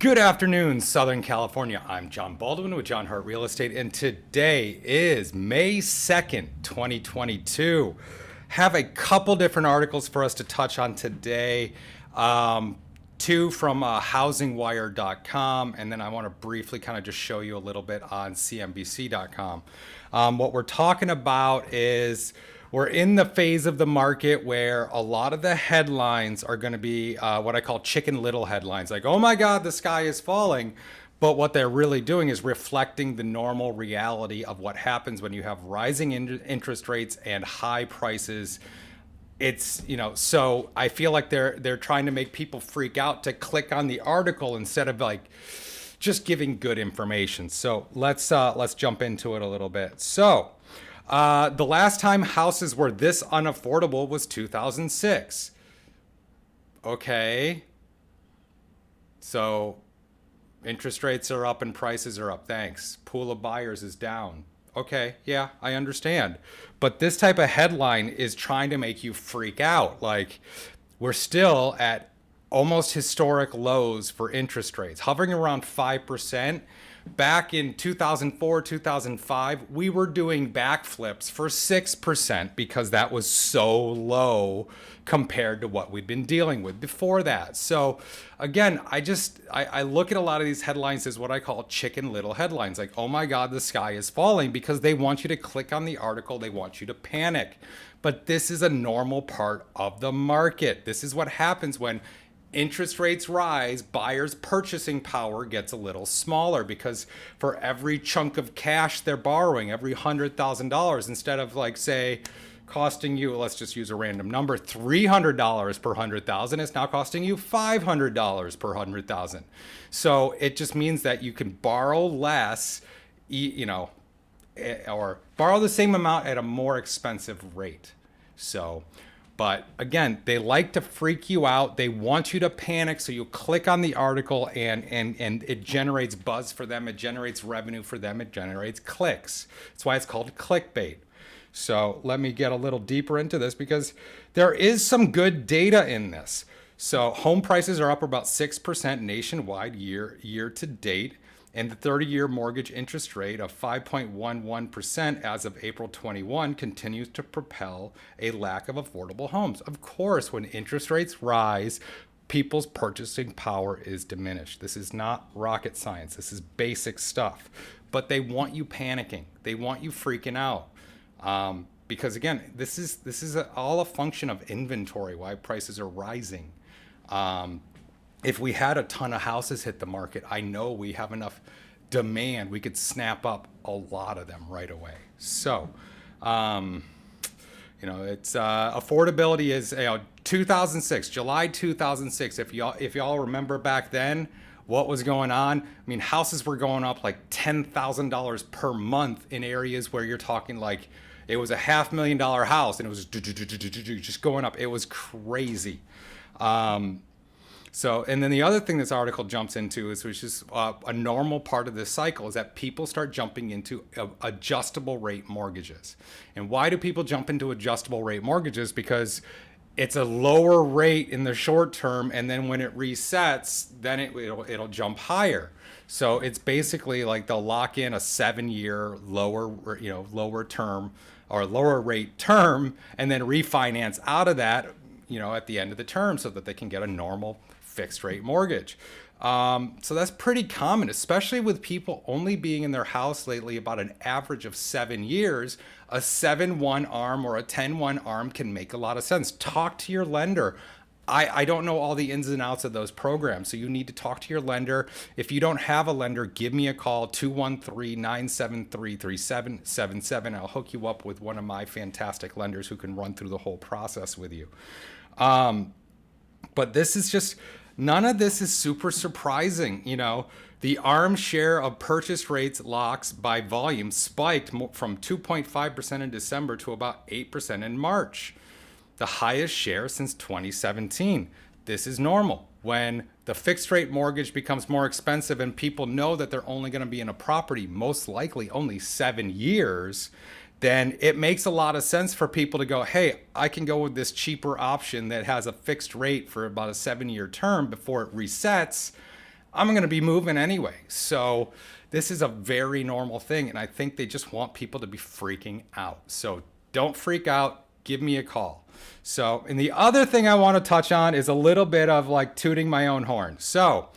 Good afternoon, Southern California. I'm John Baldwin with John Hart Real Estate, and today is May 2nd, 2022. Have a couple different articles for us to touch on today. Two from housingwire.com, and then I want to briefly kind of just show you a little bit on cnbc.com. What we're talking about is we're in the phase of the market where a lot of the headlines are going to be what I call chicken little headlines, like, oh my God, the sky is falling. But what they're really doing is reflecting the normal reality of what happens when you have rising interest rates and high prices. It's, so I feel like they're trying to make people freak out to click on the article instead of like just giving good information. So let's jump into it a little bit. So the last time houses were this unaffordable was 2006. Okay. So interest rates are up and prices are up. Thanks. Pool of buyers is down. Okay, yeah, I understand. But this type of headline is trying to make you freak out. Like, we're still at almost historic lows for interest rates, hovering around 5%. Back in 2004, 2005, we were doing backflips for 6% because that was so low compared to what we'd been dealing with before that. So again, I look at a lot of these headlines as what I call chicken little headlines, like, oh my God, the sky is falling, because they want you to click on the article. They want you to panic. But this is a normal part of the market. This is what happens when interest rates rise. Buyers' purchasing power gets a little smaller because for every chunk of cash they're borrowing, every $100,000, instead of, like, say, costing you, let's just use a random number, $300 per 100,000, it's now costing you $500 per 100,000. So it just means that you can borrow less, or borrow the same amount at a more expensive rate. So, but again, they like to freak you out. They want you to panic. So you click on the article and it generates buzz for them. It generates revenue for them. It generates clicks. That's why it's called clickbait. So let me get a little deeper into this because there is some good data in this. So home prices are up about 6% nationwide year to date. And the 30-year mortgage interest rate of 5.11% as of April 21 continues to propel a lack of affordable homes. Of course, when interest rates rise, people's purchasing power is diminished. This is not rocket science. This is basic stuff. But they want you panicking. They want you freaking out. Because again, this is all a function of inventory, why prices are rising. If we had a ton of houses hit the market, I know we have enough demand. We could snap up a lot of them right away. So, it's affordability is 2006, July 2006. If y'all remember back then, what was going on? I mean, houses were going up like $10,000 per month in areas where you're talking like it was a $500,000 house and it was just going up. It was crazy. So, and then the other thing this article jumps into is, which is a normal part of this cycle, is that people start jumping into adjustable rate mortgages. And why do people jump into adjustable rate mortgages? Because it's a lower rate in the short term, and then when it resets, then it'll jump higher. So it's basically like they'll lock in a 7-year lower term or lower rate term, and then refinance out of that, at the end of the term, so that they can get a normal fixed rate mortgage. So that's pretty common, especially with people only being in their house lately about an average of 7 years. A 7-1 ARM or a 10-1 ARM can make a lot of sense. Talk to your lender. I don't know all the ins and outs of those programs, so you need to talk to your lender. If you don't have a lender, give me a call, 213-973-3777. I'll hook you up with one of my fantastic lenders who can run through the whole process with you. But this is just, none of this is super surprising. The ARM share of purchase rates locks by volume spiked from 2.5% in December to about 8% in March, the highest share since 2017. This is normal. When the fixed rate mortgage becomes more expensive and people know that they're only going to be in a property, most likely only 7 years, then it makes a lot of sense for people to go, hey, I can go with this cheaper option that has a fixed rate for about a 7-year term before it resets. I'm going to be moving anyway. So this is a very normal thing. And I think they just want people to be freaking out. So don't freak out. Give me a call. So, and the other thing I want to touch on is a little bit of like tooting my own horn. So,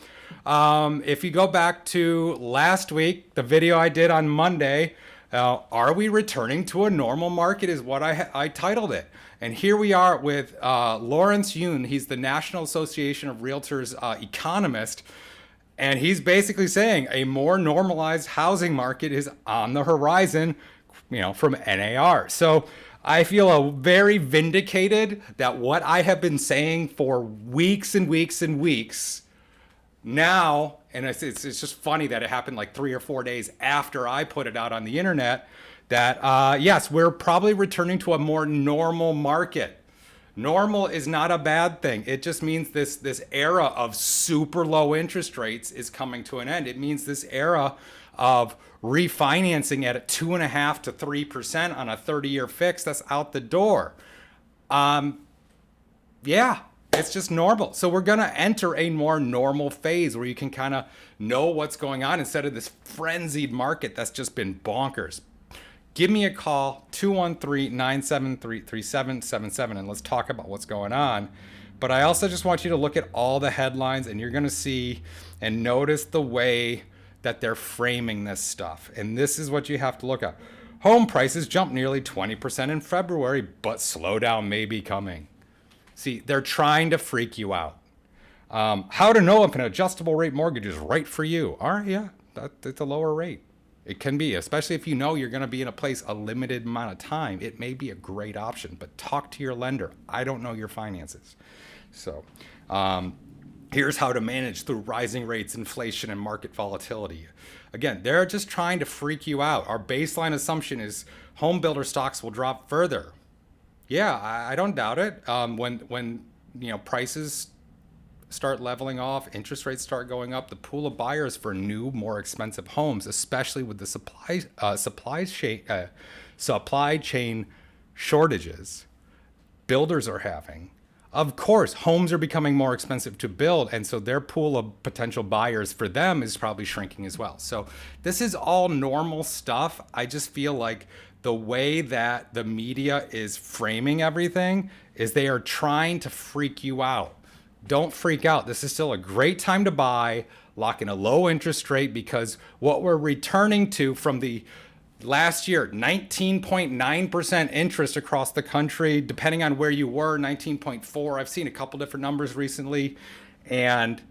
if you go back to last week, the video I did on Monday, are we returning to a normal market is what I titled it. And here we are with Lawrence Yun. He's the National Association of Realtors economist. And he's basically saying a more normalized housing market is on the horizon, from NAR. So I feel very vindicated that what I have been saying for weeks and weeks and weeks now, and it's just funny that it happened like 3 or 4 days after I put it out on the internet, that yes, we're probably returning to a more normal market. Normal is not a bad thing. It just means this era of super low interest rates is coming to an end. It means this era of refinancing at a 2.5% to 3% on a 30-year fix, that's out the door. Yeah, it's just normal. So we're going to enter a more normal phase where you can kind of know what's going on instead of this frenzied market that's just been bonkers. Give me a call, 213-973-3777, and let's talk about what's going on. But I also just want you to look at all the headlines, and you're going to see and notice the way that they're framing this stuff. And this is what you have to look at. Home prices jumped nearly 20% in February, but slowdown may be coming. See, they're trying to freak you out. How to know if an adjustable rate mortgage is right for you. All right, yeah, it's a lower rate. It can be, especially if you know you're going to be in a place a limited amount of time. It may be a great option, but talk to your lender. I don't know your finances. So here's how to manage through rising rates, inflation, and market volatility. Again, they're just trying to freak you out. Our baseline assumption is home builder stocks will drop further. Yeah, I don't doubt it. When prices start leveling off, interest rates start going up, the pool of buyers for new, more expensive homes, especially with the supply chain shortages builders are having. Of course, homes are becoming more expensive to build, and so their pool of potential buyers for them is probably shrinking as well. So this is all normal stuff. I just feel like the way that the media is framing everything is they are trying to freak you out. Don't freak out. This is still a great time to buy, lock in a low interest rate, because what we're returning to from the last year, 19.9% interest across the country, depending on where you were, 19.4. I've seen a couple different numbers recently. And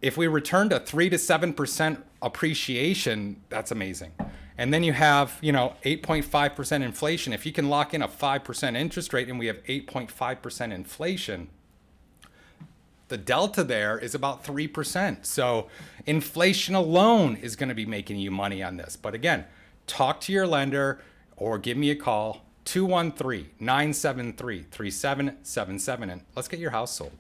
if we return to 3 to 7% appreciation, that's amazing. And then you have, 8.5% inflation. If you can lock in a 5% interest rate and we have 8.5% inflation, the delta there is about 3%. So inflation alone is going to be making you money on this. But again, talk to your lender or give me a call, 213-973-3777, and let's get your house sold.